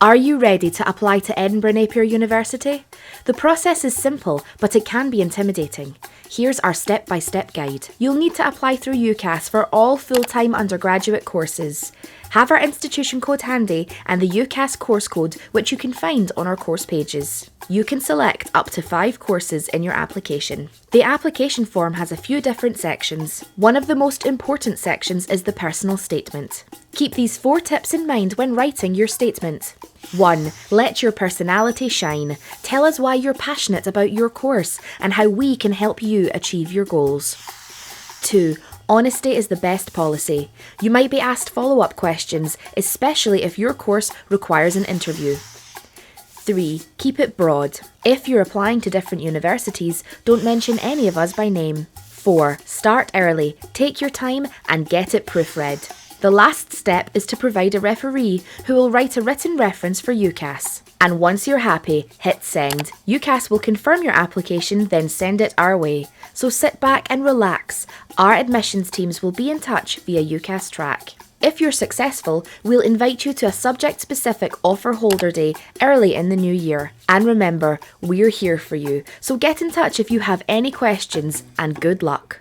Are you ready to apply to Edinburgh Napier University? The process is simple, but it can be intimidating. Here's our step-by-step guide. You'll need to apply through UCAS for all full-time undergraduate courses. Have our institution code handy and the UCAS course code, which you can find on our course pages. You can select up to 5 courses in your application. The application form has a few different sections. One of the most important sections is the personal statement. Keep these 4 tips in mind when writing your statement. 1. Let your personality shine. Tell us why you're passionate about your course and how we can help you achieve your goals. 2. Honesty is the best policy. You might be asked follow-up questions, especially if your course requires an interview. 3. Keep it broad. If you're applying to different universities, don't mention any of us by name. 4. Start early, take your time and get it proofread. The last step is to provide a referee who will write a written reference for UCAS. And once you're happy, hit send. UCAS will confirm your application, then send it our way. So sit back and relax. Our admissions teams will be in touch via UCAS Track. If you're successful, we'll invite you to a subject-specific offer holder day early in the new year. And remember, we're here for you. So get in touch if you have any questions, and good luck.